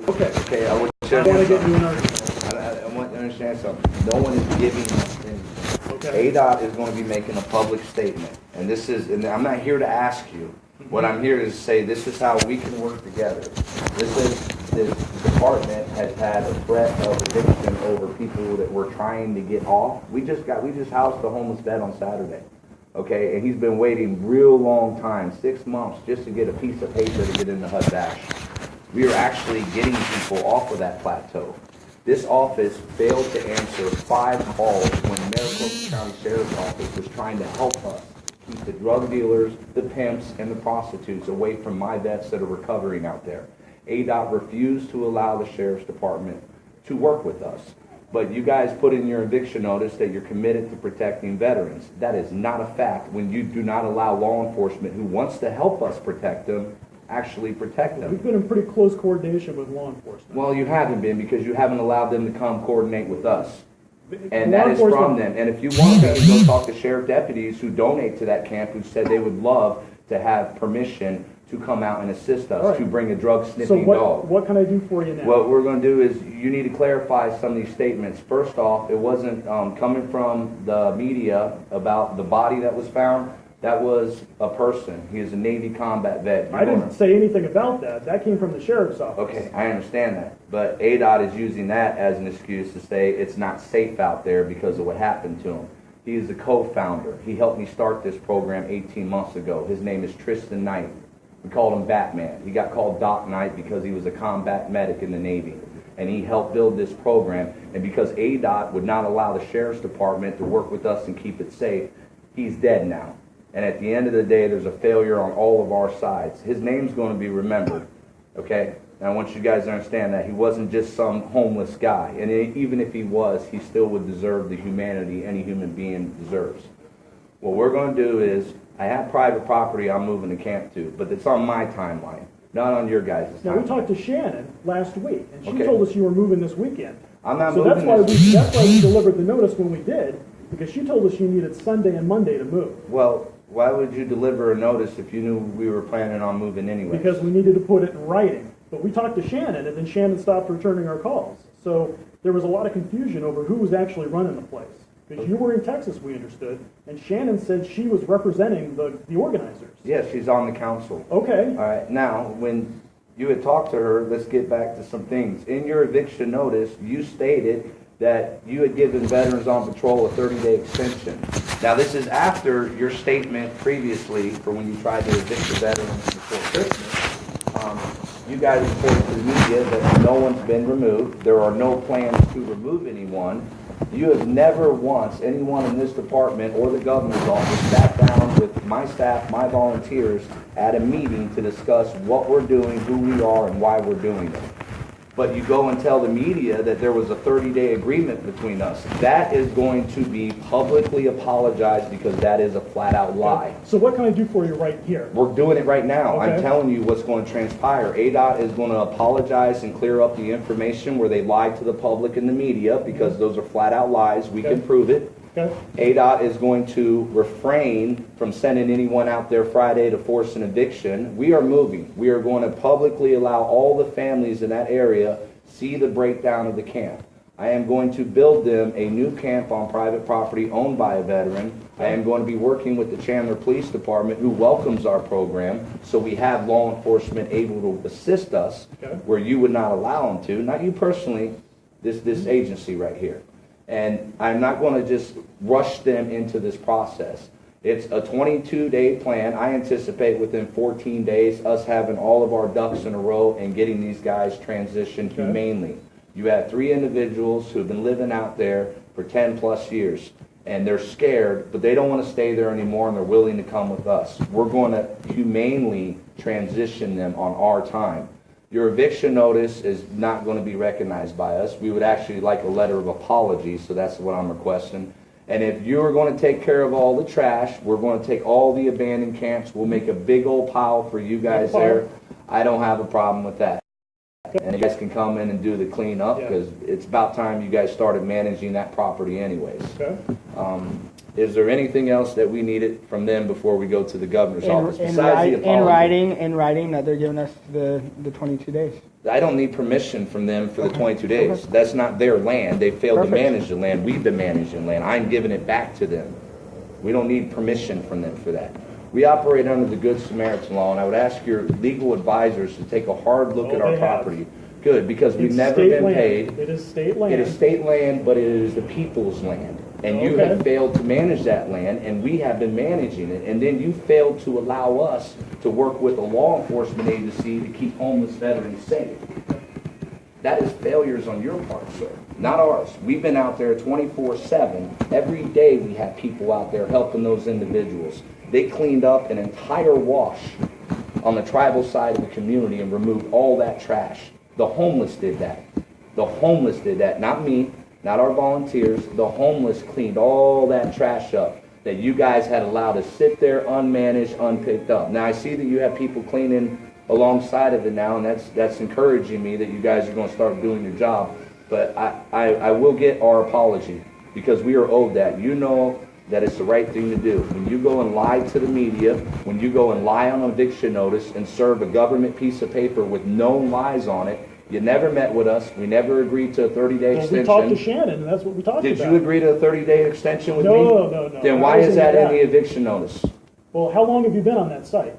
Okay. Okay, I want I want to get you an argument. I want you to understand something. No one is giving us anything. Okay. ADOT is going to be making a public statement, and and I'm not here to ask you. What I'm here to say, this is how we can work together. This department has had a threat of eviction over people that we're trying to get off. We just housed a homeless vet on Saturday. Okay, and he's been waiting real long time, 6 months, just to get a piece of paper to get in the HUD dash. We are actually getting people off of that plateau. This office failed to answer 5 calls when Maricopa County Sheriff's Office was trying to help us keep the drug dealers, the pimps, and the prostitutes away from my vets that are recovering out there. ADOT refused to allow the Sheriff's Department to work with us. But you guys put in your eviction notice that you're committed to protecting veterans. That is not a fact when you do not allow law enforcement who wants to help us protect them actually protect them. We've been in pretty close coordination with law enforcement. Well, you haven't been because you haven't allowed them to come coordinate with us. And that is from them. And if you want to go talk to sheriff deputies who donate to that camp who said they would love to have permission to come out and assist us to bring a drug sniffing dog. So what can I do for you now? What we're going to do is you need to clarify some of these statements. First off, it wasn't coming from the media about the body that was found. That was a person. He is a Navy combat vet. I didn't say anything about that. That came from the sheriff's office. Okay, I understand that. But ADOT is using that as an excuse to say it's not safe out there because of what happened to him. He is the co-founder. He helped me start this program 18 months ago. His name is Tristan Knight. We called him Batman. He got called Doc Knight because he was a combat medic in the Navy. And he helped build this program. And because ADOT would not allow the Sheriff's Department to work with us and keep it safe, he's dead now. And at the end of the day, there's a failure on all of our sides. His name's going to be remembered, okay? And I want you guys to understand that he wasn't just some homeless guy. And even if he was, he still would deserve the humanity any human being deserves. What we're going to do is, I have private property I'm moving the camp to, but it's on my timeline, not on your guys' timeline. Now, we talked to Shannon last week, and she told us you were moving this weekend. I'm not moving. So that's why we delivered the notice when we did, because she told us you needed Sunday and Monday to move. Well, why would you deliver a notice if you knew we were planning on moving anyway? Because we needed to put it in writing. But we talked to Shannon, and then Shannon stopped returning our calls. So there was a lot of confusion over who was actually running the place. Because you were in Texas, we understood, and Shannon said she was representing the organizers. Yes, she's on the council. Okay. All right, now, when you had talked to her, let's get back to some things. In your eviction notice, you stated that you had given veterans on patrol a 30-day extension. Now, this is after your statement previously for when you tried to evict the veterans before Christmas. You guys reported to the media that no one's been removed. There are no plans to remove anyone. You have never once, anyone in this department or the governor's office, sat down with my staff, my volunteers, at a meeting to discuss what we're doing, who we are, and why we're doing it. But you go and tell the media that there was a 30-day agreement between us. That is going to be publicly apologized because that is a flat-out lie. So what can I do for you right here? We're doing it right now. Okay. I'm telling you what's going to transpire. ADOT is going to apologize and clear up the information where they lied to the public and the media because those are flat-out lies. We can prove it. Okay. ADOT is going to refrain from sending anyone out there Friday to force an eviction. We are moving. We are going to publicly allow all the families in that area see the breakdown of the camp. I am going to build them a new camp on private property owned by a veteran. I am going to be working with the Chandler Police Department, who welcomes our program, so we have law enforcement able to assist us where you would not allow them to. Not you personally, this agency right here. And I'm not going to just rush them into this process. It's a 22-day plan. I anticipate within 14 days us having all of our ducks in a row and getting these guys transitioned humanely. You have 3 individuals who have been living out there for 10 plus years, and they're scared, but they don't want to stay there anymore, and they're willing to come with us. We're going to humanely transition them on our time. Your eviction notice is not going to be recognized by us. We would actually like a letter of apology, so that's what I'm requesting. And if you're going to take care of all the trash, we're going to take all the abandoned camps. We'll make a big old pile for you guys there. I don't have a problem with that. And you guys can come in and do the cleanup because it's about time you guys started managing that property anyways. Is there anything else that we needed from them before we go to the governor's office In besides the apology? in writing that they're giving us the 22 days. I don't need permission from them for the Okay. 22 days. Okay. That's not their land. They failed to Perfect. manage the land. We've been managing land. I'm giving it back to them. We don't need permission from them for that. We operate under the Good Samaritan law, and I would ask your legal advisors to take a hard look at our they have. property. Good, because we've It's never state been land. paid. It is state land. It is state land, but it is the people's land. And you Okay. have failed to manage that land, and we have been managing it. And then you failed to allow us to work with a law enforcement agency to keep homeless veterans safe. That is failures on your part, sir, not ours. We've been out there 24/7. Every day we have people out there helping those individuals. They cleaned up an entire wash on the tribal side of the community and removed all that trash. The homeless did that. The homeless did that, not me, not our volunteers. The homeless cleaned all that trash up that you guys had allowed to sit there unmanaged, unpicked up. Now I see that you have people cleaning alongside of it now, and that's encouraging me that you guys are going to start doing your job. But I will get our apology because we are owed that. You know that it's the right thing to do. When you go and lie to the media, when you go and lie on an eviction notice and serve a government piece of paper with known lies on it, you never met with us. We never agreed to a 30-day Well, extension. we talked to Shannon, and that's what we talked Did about. you agree to a 30-day extension with me? No. Then why is that in the eviction notice? Well, how long have you been on that site?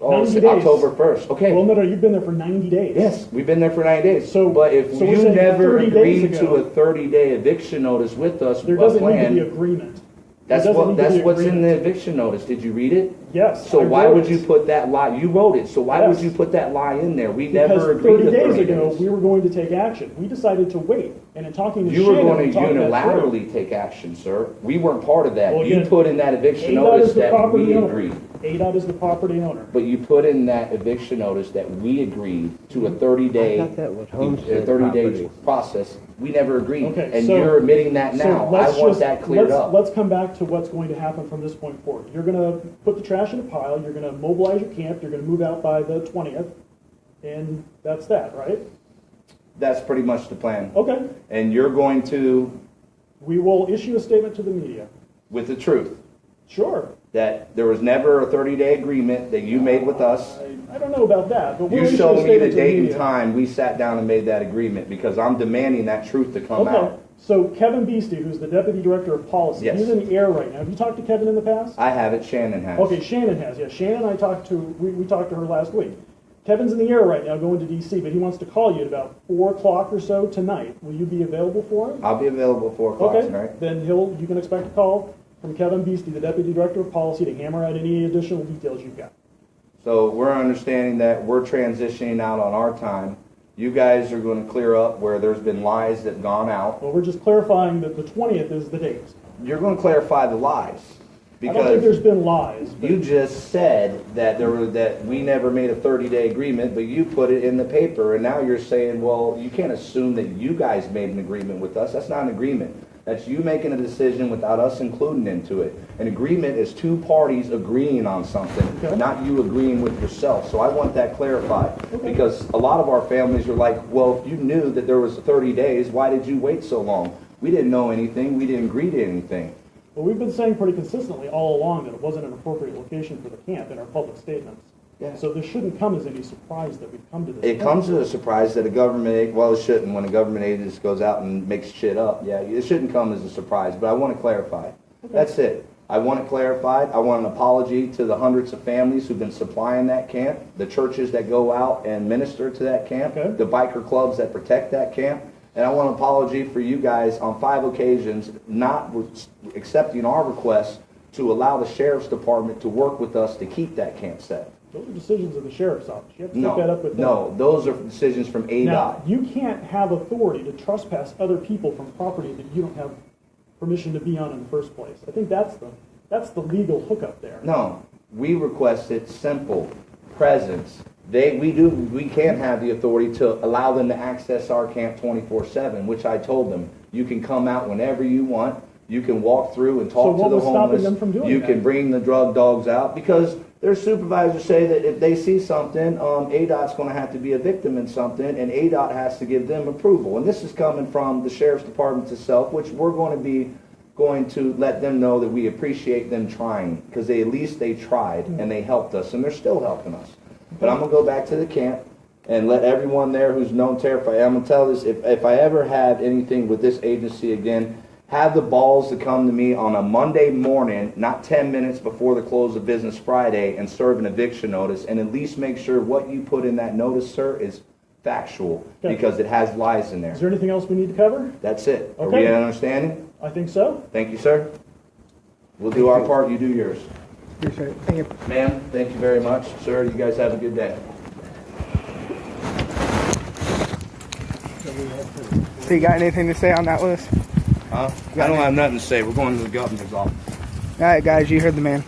Oh, 90 it's days. October 1st. Okay. Well, no, you've been there for 90 days. Yes, we've been there for 90 days. So- but if so we're you saying never 30 days agreed to ago- a 30-day eviction notice with us, There a doesn't need to plan, be agreement. that's There doesn't what need to that's be what's in agreement. the eviction notice. Did you read it? Yes. So I why wrote would it. you put that lie? You wrote it. So why would Yes. you put that lie in there? We Because never agreed 30 to days 30 ago, days. we were going to take action. We decided to wait. And in talking to You were Shannon, going we to talked that through. unilaterally take action, sir. We weren't part of that. Well, You again, put in that eviction ADOT notice is the that property we owner. agreed. ADOT is the property owner. But you put in that eviction notice that we agreed to a 30-day, I thought that was homestead 30-day property. process. We never agreed. Okay, And so- you're admitting that now. I let's want just- that cleared up. Let's come back to what's going to happen from this point forward. You're going to put the trash in a pile, you're going to mobilize your camp, you're going to move out by the 20th, and that's that, right? That's pretty much the plan. Okay. And you're going to, We will issue a statement to the media. with the truth, Sure. that there was never a 30-day agreement that you made with us. I don't know about that, but we'll You issue show a me the statement to the date and media. time we sat down and made that agreement, because I'm demanding that truth to come Okay. out. So Kevin Beastie, who's the Deputy Director of Policy, Yes. he's in the air right now. Have you talked to Kevin in the past? I have it, Shannon has. Okay, Shannon has. Yeah, Shannon I talked to, we talked to her last week. Kevin's in the air right now going to DC, but he wants to call you at about 4 o'clock or so tonight. Will you be available for him? I'll be available at 4 o'clock Okay, tonight. then you can expect a call from Kevin Beastie, the Deputy Director of Policy, to hammer out any additional details you've got. So we're understanding that we're transitioning out on our time. You guys are going to clear up where there's been lies that have gone out. Well, we're just clarifying that the 20th is the date. You're going to clarify the lies. I don't think there's Because been lies. But you just said that that we never made a 30-day agreement, but you put it in the paper, and now you're saying, well, you can't assume that you guys made an agreement with us. That's not an agreement. That's you making a decision without us including into it. An agreement is two parties agreeing on something, Okay. not you agreeing with yourself. So I want that clarified. Okay. Because a lot of our families are like, well, if you knew that there was 30 days, why did you wait so long? We didn't know anything. We didn't agree to anything. Well, we've been saying pretty consistently all along that it wasn't an appropriate location for the camp in our public statements. Yeah. So this shouldn't come as any surprise that we've come to this. It point. comes as a surprise that a government, well, it shouldn't when a government agency goes out and makes shit up. Yeah, it shouldn't come as a surprise, but I want to clarify. That's it. I want it clarified. I want an apology to the hundreds of families who've been supplying that camp, the churches that go out and minister to that camp, Okay. the biker clubs that protect that camp. And I want an apology for you guys on 5 occasions not accepting our request to allow the sheriff's department to work with us to keep that camp safe. Those are decisions of the sheriff's office. You have to take that up with them. No, those are decisions from ADOT. Now, you can't have authority to trespass other people from property that you don't have permission to be on in the first place. I think that's the legal hookup there. No, we requested simple presence. We can't have the authority to allow them to access our camp 24/7, which I told them. You can come out whenever you want. You can walk through and So talk what to the was stopping homeless. them from doing You that? can bring the drug dogs out because their supervisors say that if they see something, ADOT's going to have to be a victim in something, and ADOT has to give them approval. And this is coming from the sheriff's department itself, which we're going going to let them know that we appreciate them trying, because at least they tried and they helped us, and they're still helping us. But I'm going to go back to the camp and let everyone there who's known terrified. I'm going to tell this, if I ever have anything with this agency again, have the balls to come to me on a Monday morning, not 10 minutes before the close of business Friday, and serve an eviction notice, and at least make sure what you put in that notice, sir, is factual, Okay. because it has lies in there. Is there anything else we need to cover? That's it. Are Okay. we understanding? I think so. Thank you, sir. We'll do our part, you do yours. Appreciate it. Thank you. Ma'am, thank you very much. Sir, you guys have a good day. So you got anything to say on that, Lewis? I don't have nothing to say. We're going to the governor's office. All right, guys, you heard the man.